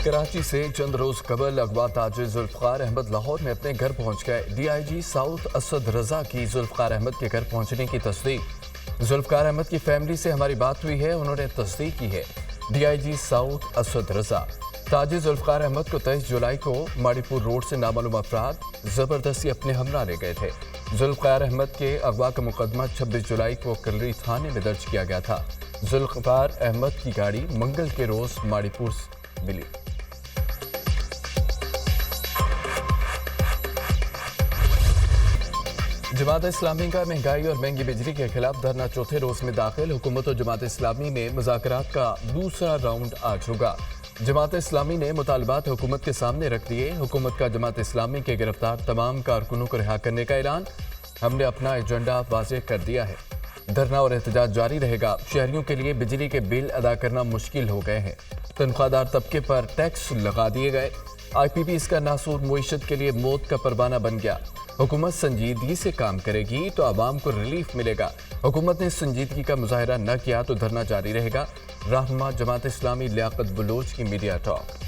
कराची से चंद रोज कबल अगवा ताजिर जुल्फकार अहमद लाहौर में अपने घर पहुंच गए। DIG साउथ असद रजा की जुल्फकार अहमद के घर पहुंचने की तस्दीक। जुल्फकार अहमद की फैमिली से हमारी बात हुई है, उन्होंने तस्दीक की है। DIG साउथ असद रजा ताजिर जुल्फकार अहमद को 23 जुलाई को माड़ीपुर रोड से नामालूम अफराद जबरदस्ती अपने हमरा ले गए थे। जुल्फकार अहमद के अगवा का मुकदमा 26 जुलाई को कलरी थाने में दर्ज किया गया था। जुल्फकार अहमद की गाड़ी मंगल के रोज माड़ीपुर मिली। जमात इस्लामी का महंगाई और महंगी बिजली के खिलाफ धरना चौथे रोज में दाखिल। हुकूमत और जमात इस्लामी में मुज़ाकरात का दूसरा राउंड आज होगा। जमात इस्लामी ने मुतालबात हुकूमत के सामने रख दिए। हुकूमत का जमात इस्लामी के गिरफ्तार तमाम कारकुनों को रिहा करने का ऐलान। हमने अपना एजेंडा वाज़ेह कर दिया है। धरना और एहतजाज जारी रहेगा। शहरियों के लिए बिजली के बिल अदा करना मुश्किल हो गए हैं। तनख्वाहदार तबके पर टैक्स लगा दिए गए। IPPs का नासूर मुईशत के लिए मौत का परवाना बन गया। हुकूमत संजीदगी से काम करेगी तो आवाम को रिलीफ मिलेगा। हुकूमत ने संजीदगी का मुजाहरा न किया तो धरना जारी रहेगा। रहनुमा जमात इस्लामी लियाकत बलोच की मीडिया टॉक।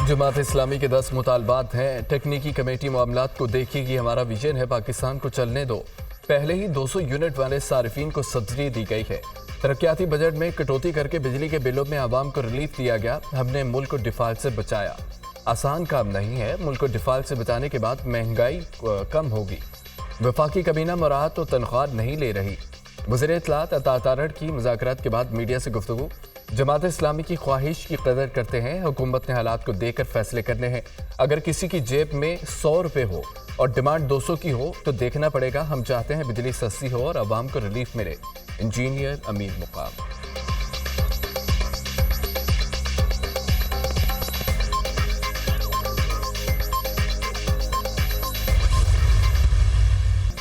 जमात इस्लामी के 10 मुतालबात हैं। टेक्निकी कमेटी मामलात को देखेगी। हमारा विजन है पाकिस्तान को चलने दो। पहले ही 200 यूनिट वाले सारिफीन को सब्सिडी दी गई है। तरक्याती बजट में कटौती करके बिजली के बिलों में आवाम को रिलीफ दिया गया। हमने मुल्क को डिफाल्ट से बचाया। आसान काम नहीं है। मुल्क को डिफाल्ट से बचाने के बाद महंगाई कम होगी। वफाकी कबीना मुराद तो तनख्वाह नहीं ले रही। वज़ीर इत्तलात अता तारड़ की मुज़ाकरात के बाद मीडिया से गुफ्तगू। जमात इस्लामी की ख्वाहिश की कदर करते हैं। हुकूमत ने हालात को देखकर फैसले करने हैं। अगर किसी की जेब में 100 रुपये हो और डिमांड 200 की हो तो देखना पड़ेगा। हम चाहते हैं बिजली सस्ती हो और आवाम को रिलीफ मिले। इंजीनियर अमीर मुकाम।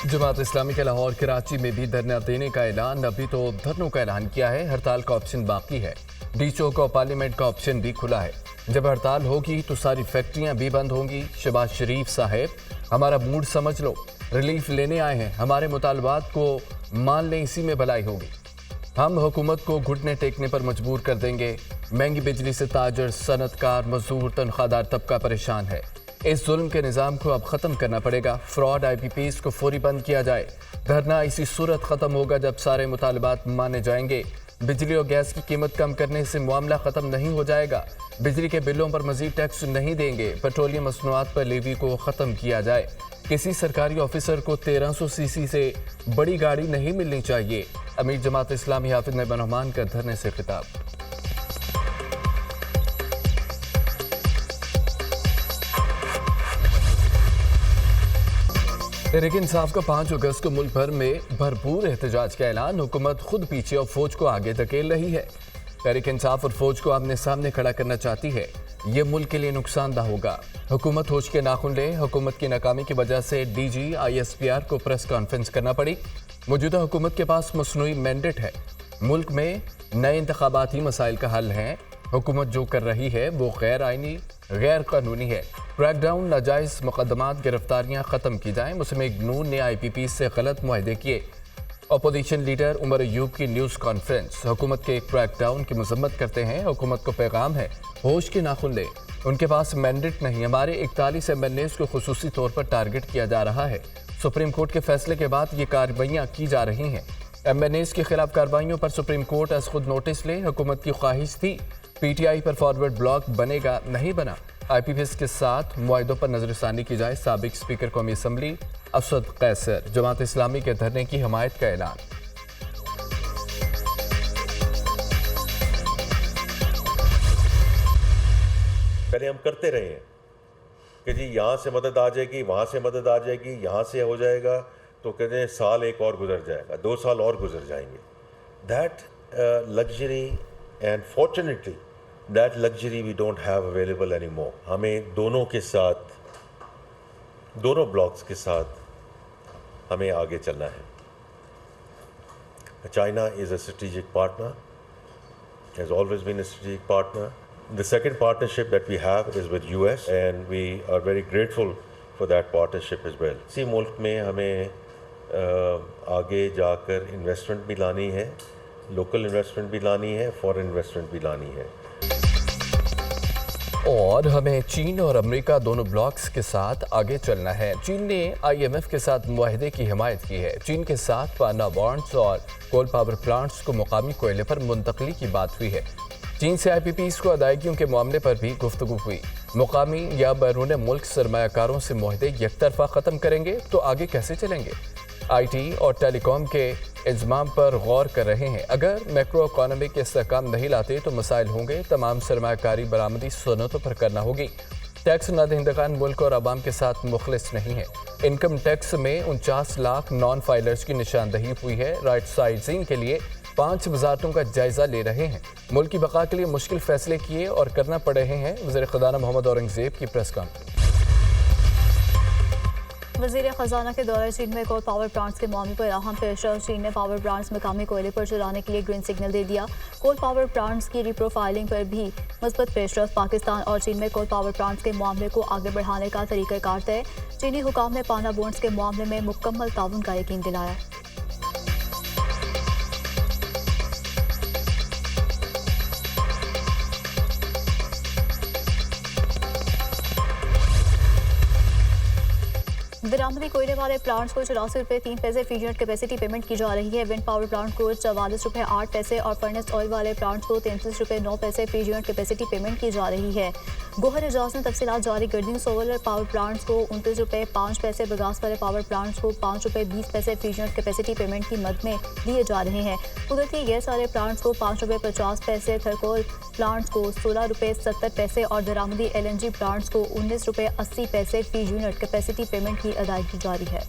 जमात इस्लामी के लाहौर कराची में भी धरना देने का ऐलान। अभी तो धरनों का ऐलान किया है। हड़ताल का ऑप्शन बाकी है। डी चौक और पार्लियामेंट का ऑप्शन भी खुला है। जब हड़ताल होगी तो सारी फैक्ट्रियां भी बंद होंगी। शहबाज शरीफ साहब, हमारा मूड समझ लो। रिलीफ लेने आए हैं। हमारे मुतालबात को मान लें, इसी में भलाई होगी। हम हुकूमत को घुटने टेकने पर मजबूर कर देंगे। महंगी बिजली से ताजर, सनतकार, मजदूर, तनख्वाहदार तबका परेशान है। इस जुल्म के निज़ाम को अब ख़त्म करना पड़ेगा। फ्रॉड IPPs को फौरी बंद किया जाए। धरना इसी सूरत ख़त्म होगा जब सारे मुतालबात माने जाएंगे। बिजली और गैस की कीमत कम करने से मामला ख़त्म नहीं हो जाएगा। बिजली के बिलों पर मज़ीद टैक्स नहीं देंगे। पेट्रोलियम मसनूआत पर लेवी को ख़त्म किया जाए। किसी सरकारी ऑफिसर को 1300 cc से बड़ी गाड़ी नहीं मिलनी चाहिए। अमीर जमात इस्लामी हाफिज नईमान रहमान का धरने से खिताब। तहरीक इंसाफ का 5 अगस्त को मुल्क भर में भरपूर एहतजाज का ऐलान। हुकूमत खुद पीछे और फौज को आगे धकेल रही है। तहरीक इंसाफ और फौज को आमने सामने खड़ा करना चाहती है। ये मुल्क के लिए नुकसानदाह होगा। हुकूमत होश के नाखून ले। हुकूमत की नाकामी की वजह से DG ISPR को प्रेस कॉन्फ्रेंस करना पड़ी। मौजूदा हुकूमत के पास मसनूई मैंडेट है। मुल्क में नए इंतखाबाती मसाइल का हल है। हुकूमत जो कर रही है वो गैर आइनी, गैर कानूनी है। क्रैकडाउन, नाजायज़ मुकदमात, गिरफ्तारियाँ ख़त्म की जाएँ। मुस्लिम लीग नून ने IPPs से गलत मुआहदे किए। अपोजिशन लीडर उमर अयूब की न्यूज़ कॉन्फ्रेंस। हुकूमत के क्रैकडाउन की मजम्मत करते हैं। हुकूमत को पैगाम है, होश के नाखून ले। उनके पास मैंडेट नहीं। हमारे 41 MNAs को खुसूसी तौर पर टारगेट किया जा रहा है। सुप्रीम कोर्ट के फैसले के बाद ये कार्रवाइयाँ की जा रही हैं। MNAs के खिलाफ कार्रवाइयों पर सुप्रीम कोर्ट आज खुद नोटिस ले। हुकूमत की ख्वाहिश थी PTI पर फॉरवर्ड ब्लॉक बनेगा, नहीं बना। IPPs के साथ मुआहदों पर नजरसानी की जाए। साबिक स्पीकर कौमी असम्बली असद कैसर। जमात इस्लामी के धरने की हमायत का ऐलान। पहले हम करते रहे हैं कि जी यहाँ से मदद आ जाएगी, वहाँ से मदद आ जाएगी, यहाँ से हो जाएगा, तो कहते हैं साल एक और गुजर जाएगा, 2 साल और गुजर जाएंगे। That luxury and fortunately that luxury we don't have available any more. हमें दोनों के साथ, दोनों ब्लॉक्स के साथ हमें आगे चलना है। China is a strategic partner, has always been a strategic partner. The second partnership that we have is with US and we are very grateful for that partnership as well. इसी मुल्क में हमें आगे जाकर इन्वेस्टमेंट भी लानी है, local investment भी लानी है, फॉरेन इन्वेस्टमेंट भी लानी है। और हमें चीन और अमेरिका दोनों ब्लॉक्स के साथ आगे चलना है। चीन ने IMF के साथ मुआहदे की हिमायत की है। चीन के साथ पाना बॉन्ड्स और कोल पावर प्लांट्स को मुकामी कोयले पर मुंतकली की बात हुई है। चीन से IPPs को अदायगियों के मामले पर भी गुफ्तगू हुई। मुकामी या बैरून मुल्क सरमायाकारों से मुआहदे यकतरफा ख़त्म करेंगे तो आगे कैसे चलेंगे? IT और टेलीकॉम के इंजमाम पर गौर कर रहे हैं। अगर मैक्रो इकॉनमी के इस्तेहकाम नहीं लाते तो मसाइल होंगे। तमाम सरमायाकारी बरामदी सनतों पर करना होगी। टैक्स न दहिंदगान मुल्क और आवाम के साथ मुखलिस नहीं है। इनकम टैक्स में 49 लाख नॉन फाइलर्स की निशानदही हुई है। राइट साइजिंग के लिए 5 वजारतों का जायजा ले रहे हैं। मुल्क की बका के लिए मुश्किल फैसले किए और करना पड़ रहे हैं। वज़ीर ख़ज़ाना मोहम्मद औरंगज़ेब की प्रेस कॉन्फ्रेंस। वज़ीर ख़ज़ाना के दौरे चीन में कोल पावर प्लांट्स के मामले पर अहम पेशरफ। चीन ने पावर प्लांट्स मकामी कोयले पर चलाने के लिए ग्रीन सिग्नल दे दिया। कोल पावर प्लांट्स की रिप्रोफाइलिंग पर भी मुस्बत पेशरफ। पाकिस्तान और चीन में कोल पावर प्लांट्स के मामले को आगे बढ़ाने का तरीक़ाकार तय। चीनी हुकाम ने पाना बॉन्ड्स के मामले में मुकम्मल ताउन का यकीन दिलाया। दरामदी कोयले वाले प्लांट्स को 84 रुपये 3 पैसे फी यूनिट कैपेसिटी पेमेंट की जा रही है। विंड पावर प्लांट को 44 रुपये 8 पैसे और फर्नेस ऑयल वाले प्लांट्स को 33 रुपये 9 पैसे फी यूनिट कैपेसिटी पेमेंट की जा रही है। गोहर एजाज ने तफसीलात जारी कर दी। सोलर पावर प्लांट्स को 29 रुपये 5 पैसे, बगास वाले पावर प्लांट्स को 5 रुपये 20 पैसे फी यूनिट कैपेसिटी पेमेंट की मद में दिए जा रहे हैं। कुदरती गैस वाले प्लांट्स को 5 रुपये 50 पैसे, थर्कोल प्लांट्स को 16 रुपये 70 पैसे और दरामदी LNG प्लांट्स को 19 रुपये 80 पैसे फी यूनिट कैपेसिटी पेमेंट की अदायगी जारी है।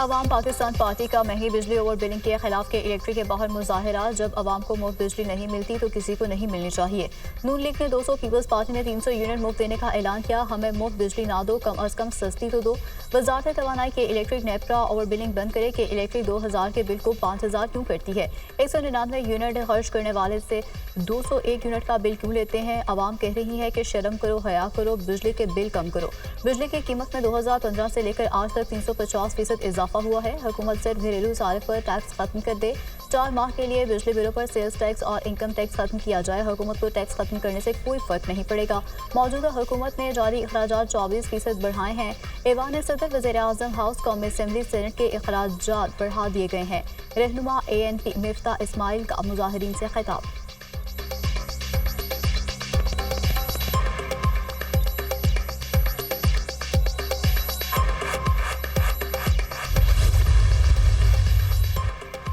अवाम पाकिस्तान पार्टी का महंगी बिजली ओवर बिलिंग के खिलाफ के इलेक्ट्रिक के बाहर मुजाहिरा। जब अवाम को मुफ्त बिजली नहीं मिलती तो किसी को नहीं मिलनी चाहिए। नून लीग ने 200, पीपल्स पार्टी ने 300 यूनिट मुफ्त देने का ऐलान किया। हमें मुफ्त बिजली ना दो, कम अज कम सस्ती तो दो। वजारत तवानाई के इलेक्ट्रिक नेपरा ओवर बिलिंग बंद करे कि इलेक्ट्रिक 2000 के बिल को 5000 क्यों करती है। 199 यूनिट खर्च करने वाले से 201 यूनिट का बिल क्यों लेते हैं। अवाम कह रही है कि शर्म करो, हया करो, बिजली के बिल कम करो। बिजली की कीमत में 2015 से लेकर आज तक 350% इजाफा हुआ है। हुकूमत सिर्फ घरेलू सारे पर टैक्स खत्म कर दे। 4 माह के लिए बिजली बिलों पर सेल्स टैक्स और इनकम टैक्स खत्म किया जाए। हुकूमत को टैक्स खत्म करने से कोई फर्क नहीं पड़ेगा। मौजूदा हुकूमत ने जारी अखराजात 24% बढ़ाए हैं। ऐवान सदर, वज़ीर आज़म, हाउस, कौमी असम्बली, सेनेट के अखराजात बढ़ा दिए गए हैं। रहनुमा ANP मिफ्ता इस्माइल का मुजाहिरीन से खिताब।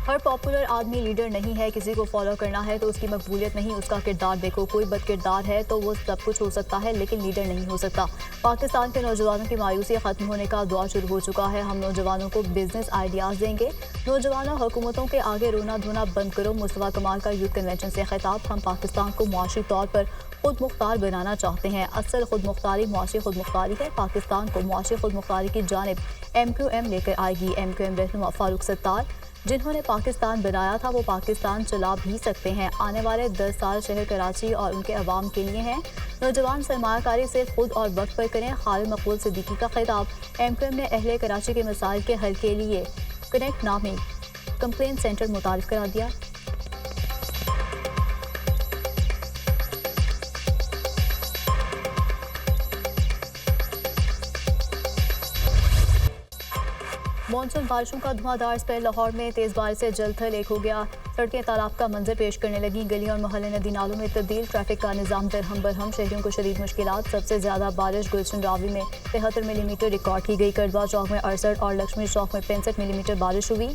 हर पॉपुलर आदमी लीडर नहीं है। किसी को फॉलो करना है तो उसकी मकबूलियत नहीं, उसका किरदार देखो। कोई बद किरदार है तो वो सब कुछ हो सकता है लेकिन लीडर नहीं हो सकता। पाकिस्तान के नौजवानों की मायूसी ख़त्म होने का दौर शुरू हो चुका है। हम नौजवानों को बिजनेस आइडियाज़ देंगे। नौजवानों, हुकूमतों के आगे रोना धोना बंद करो। मुस्तफा कमाल का यूथ कन्वेंशन से खिताब। हम पाकिस्तान को मुआशी तौर पर खुद मुख्तार बनाना चाहते हैं। असल खुद मुख्तारी मुआशी खुद मुख्तारी है। पाकिस्तान को मुआशी खुद मुख्तारी की जानिब MQM लेकर आएगी। MQM रहनुमा फारूक सत्तार, जिन्होंने पाकिस्तान बनाया था वो पाकिस्तान चला भी सकते हैं। आने वाले 10 साल शहर कराची और उनके अवाम के लिए हैं। नौजवान सरमायाकारी से खुद और वक्त पर करें। खालिद मकबूल सिद्दीकी का खिताब। MQM ने अहले कराची के मसाइल के हल के लिए कनेक्ट नामी कंप्लेंट सेंटर मुतारिफ करा दिया। मानसून बारिशों का धुआंधार स्पेल। लाहौर में तेज़ बारिश से जल थल एक हो गया। सड़कें तालाब का मंजर पेश करने लगी। गलियों और मोहल्ले नदी नालों में तब्दील। ट्रैफिक का निज़ाम दरहम बरहम। शहरियों को शदीद मुश्किलात। सबसे ज़्यादा बारिश गुलशन रावी में 73 मिलीमीटर रिकॉर्ड की गई। करवा चौक में 68 और लक्ष्मी चौक में 65 मिलीमीटर बारिश हुई।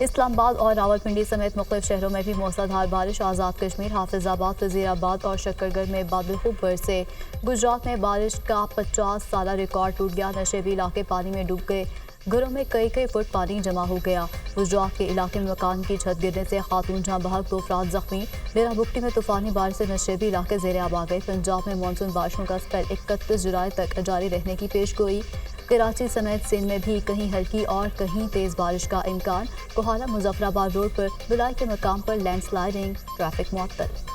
इस्लामाबाद और रावलपिंडी समेत मुख्तलिफ शहरों में भी मूसलाधार बारिश। आज़ाद कश्मीर, हाफिजाबाद, वज़ीराबाद और शक्करगढ़ में बादल खूब बरसे। गुजरात में बारिश का 50 साला रिकॉर्ड टूट गया। नशेबी इलाके पानी में डूब गए। घरों में कई फुट पानी जमा हो गया। गुजरात के इलाके में मकान की छत गिरने से खातून जहां बहक 2 अफराद जख्मी। डेराबुक्टी में तूफानी बारिश से नशेबी इलाके ज़ेर आब आ गए। पंजाब में मानसून बारिशों का स्पेल 31 जुलाई तक जारी रहने की पेशगोई। कराची समेत सिंध में भी कहीं हल्की और कहीं तेज़ बारिश का इम्कान। कोहाना मुजफ्फराबाद रोड पर बिलाई के मकाम पर लैंडस्लाइडिंग। ट्रैफिक मुअत्तल।